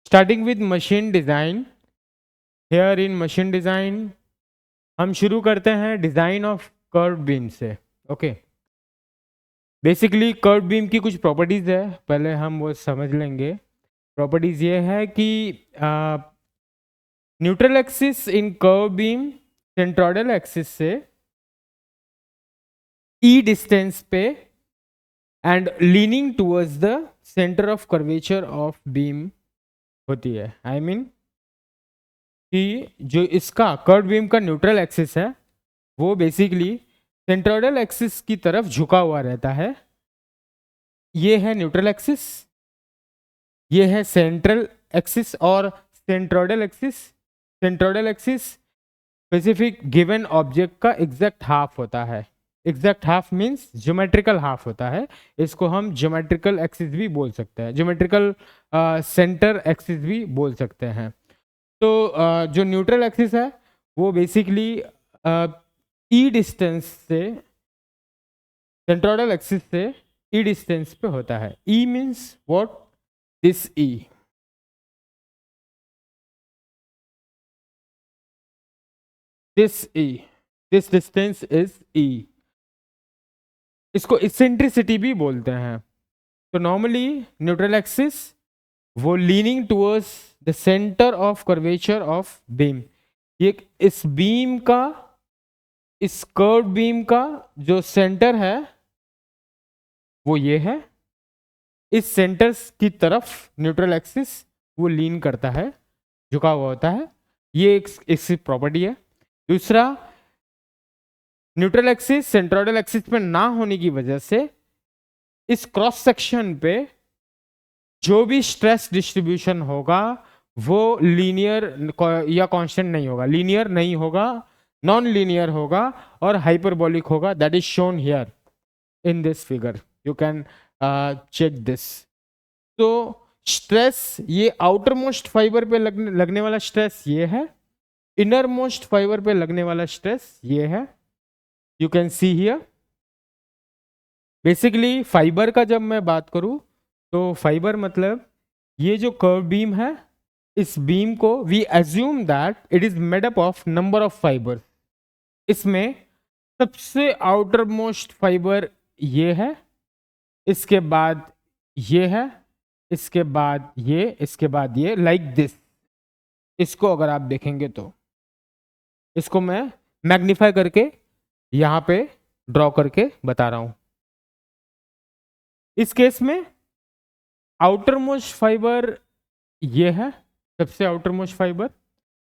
Starting with machine design. Here in machine design हम शुरू करते हैं डिज़ाइन ऑफ कर्व बीम से। ओके, बेसिकली कर्व बीम की कुछ प्रॉपर्टीज़ है, पहले हम वो समझ लेंगे। प्रॉपर्टीज़ ये है कि न्यूट्रल एक्सिस इन कर्व बीम सेंट्रोइडल एक्सिस से ई डिस्टेंस पे and leaning towards the centre of curvature of beam होती है। आई मीन कि जो इसका कर्व बीम का न्यूट्रल एक्सिस है वो बेसिकली सेंट्रोइडल एक्सिस की तरफ झुका हुआ रहता है। ये है न्यूट्रल एक्सिस, ये है सेंट्रल एक्सिस और centroidal axis. Centroidal axis specific given object का एग्जैक्ट हाफ होता है। Exact half means geometrical half होता है। इसको हम ज्योमेट्रिकल एक्सिस भी बोल सकते हैं, ज्योमेट्रिकल सेंटर एक्सिस भी बोल सकते हैं। तो जो न्यूट्रल एक्सिस है वो बेसिकली ई डिस्टेंस से, सेंट्रोइडल एक्सिस से ई डिस्टेंस पे होता है। E means what? This E. This E, this distance is E. इसको इसेंट्रिसिटी भी बोलते हैं। तो नॉर्मली न्यूट्रल एक्सिस वो leaning towards the centre of curvature of beam. ये इस बीम का, इस कर्व बीम का जो सेंटर है वो ये है। इस सेंटर की तरफ न्यूट्रल एक्सिस वो लीन करता है, झुका हुआ होता है। ये एक प्रॉपर्टी है। दूसरा, न्यूट्रल एक्सिस सेंट्रोइडल एक्सिस पे ना होने की वजह से इस क्रॉस सेक्शन पे जो भी स्ट्रेस डिस्ट्रीब्यूशन होगा वो लीनियर या कांस्टेंट नहीं होगा, लीनियर नहीं होगा, नॉन लीनियर होगा और हाइपरबोलिक होगा। That is shown here in this figure, you can check this. तो स्ट्रेस ये आउटर मोस्ट फाइबर पे लगने वाला स्ट्रेस ये है, इनर मोस्ट फाइबर पे लगने वाला स्ट्रेस ये है। You can see here. Basically fibre का जब मैं बात करूं तो फाइबर मतलब ये जो कर्व बीम है, इस बीम को we assume that it is made up of number of fibre. इसमें सबसे आउटर मोस्ट फाइबर ये है, इसके बाद ये है, इसके बाद ये, इसके बाद ये, लाइक दिस। इसको अगर आप देखेंगे तो इसको मैं मैग्नीफाई करके यहां पे ड्रॉ करके बता रहा हूं। इस केस में आउटर मोस्ट फाइबर ये है, सबसे outer most fibre.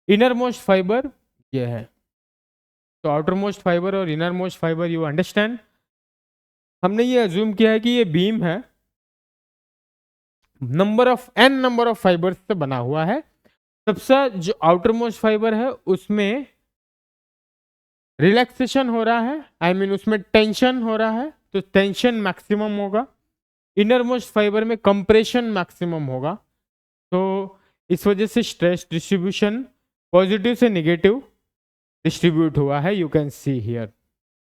Inner most fibre ये है। तो आउटर मोस्ट फाइबर और inner most fibre, you understand. हमने ये अज्यूम किया है कि ये बीम है, नंबर ऑफ फाइबर्स से बना हुआ है। सबसे जो आउटर मोस्ट फाइबर है उसमें रिलैक्सेशन हो रहा है, आई मीन उसमें टेंशन हो रहा है, तो टेंशन मैक्सिमम होगा। इनर मोस्ट फाइबर में कंप्रेशन मैक्सिमम होगा। तो इस वजह से स्ट्रेस डिस्ट्रीब्यूशन पॉजिटिव से नेगेटिव डिस्ट्रीब्यूट हुआ है। You can see here.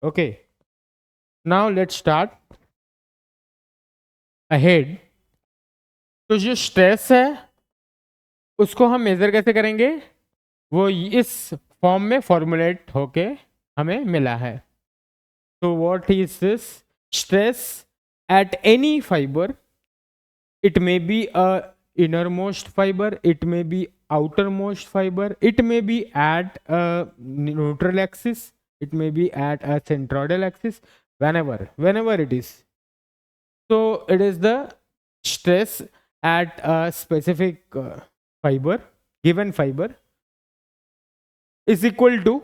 Okay, now let's start ahead. तो जो स्ट्रेस है उसको हम मेजर कैसे करेंगे? वो इस फॉर्म में फॉर्मुलेट होके हमें मिला है। तो what is this? Stress at any fibre, it may be a innermost fiber, it may be outermost fiber, it may be at a neutral axis, it may be at a centroidal axis, whenever it is. So it is the stress at a specific fiber, given fiber is equal to,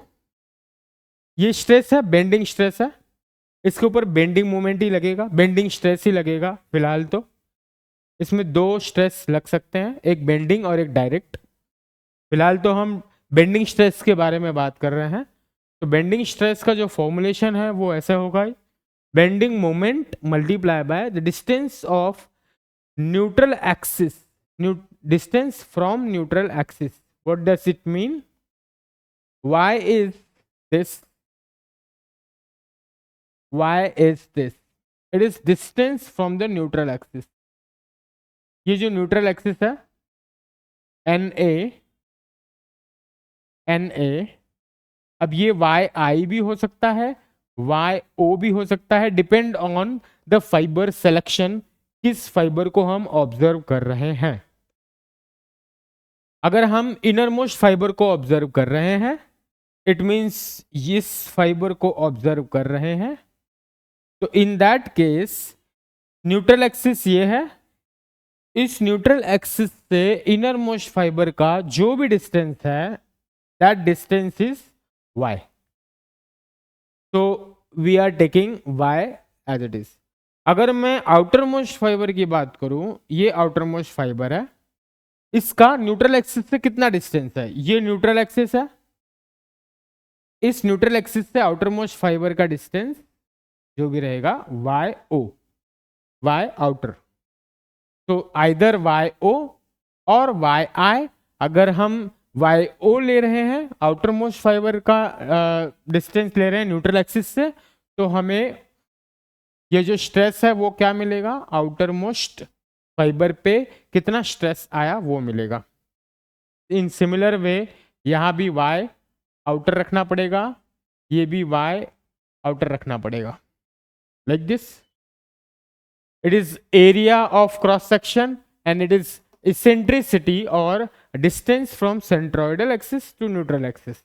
ये stress है, bending stress है, इसके ऊपर bending moment ही लगेगा, bending stress ही लगेगा फिलहाल। तो इसमें दो स्ट्रेस लग सकते हैं, एक बेंडिंग और एक डायरेक्ट। फिलहाल तो हम बेंडिंग स्ट्रेस के बारे में बात कर रहे हैं। तो बेंडिंग स्ट्रेस का जो फॉर्मुलेशन है वो ऐसा होगा, bending moment multiply by the distance of neutral axis, distance from neutral axis. What does it mean? Why is this? Why is this? It is distance from the neutral axis. ये जो neutral axis है Na अब ये YI भी हो सकता है, YO भी हो सकता है, depend on the fibre selection, किस फाइबर को हम ऑब्जर्व कर रहे हैं। अगर हम इनर मोस्ट फाइबर को ऑब्जर्व कर रहे हैं, इट मींस इस फाइबर को ऑब्जर्व कर रहे हैं, तो in that case neutral axis ये है, इस न्यूट्रल एक्सिस से इनर मोस्ट फाइबर का जो भी डिस्टेंस है, दैट डिस्टेंस इज y. तो we are taking y as it is. अगर मैं आउटर मोस्ट फाइबर की बात करूं, ये आउटर मोस्ट फाइबर है, इसका न्यूट्रल एक्सिस से कितना डिस्टेंस है, ये न्यूट्रल एक्सिस है, इस न्यूट्रल एक्सिस से आउटर मोस्ट फाइबर का डिस्टेंस जो भी रहेगा YO, y आउटर। तो आइदर YO और YI। अगर हम YO ले रहे हैं, आउटर मोस्ट फाइबर का डिस्टेंस ले रहे हैं न्यूट्रल एक्सिस से, तो हमें ये जो स्ट्रेस है वो क्या मिलेगा, आउटर मोस्ट फाइबर पे कितना स्ट्रेस आया वो मिलेगा। इन सिमिलर वे यहाँ भी Y आउटर रखना पड़ेगा, ये भी Y आउटर रखना पड़ेगा, like this. It is area of cross section and it is eccentricity or distance from centroidal axis to neutral axis.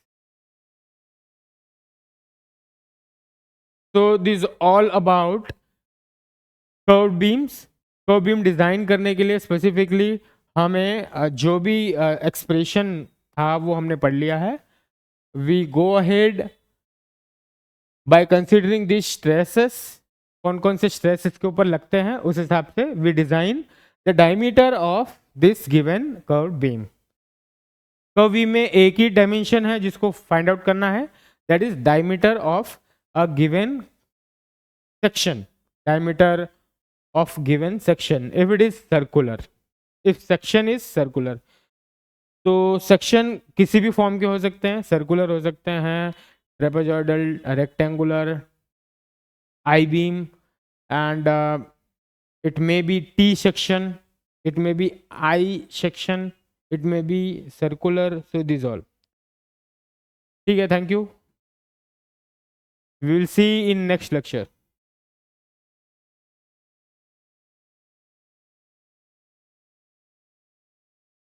So this is all about curved beams. Curve beam design करने के लिए specifically हमें जो भी expression था वो हमने पढ़ लिया है। We go ahead by considering this stresses, कौन कौन से स्ट्रेस इसके ऊपर लगते हैं, उस हिसाब से we design the diameter of this given curve beam. Curve beam में एक ही डायमेंशन है जिसको फाइंड आउट करना है, that is diameter of a given section, diameter of given section if it is circular, if section is circular. तो section किसी भी form के हो सकते हैं, सर्कुलर हो सकते हैं, trapezoidal, rectangular, I beam, and it may be T section, it may be I section, it may be circular, so these all. ठीक है, thank you. We will see in next lecture.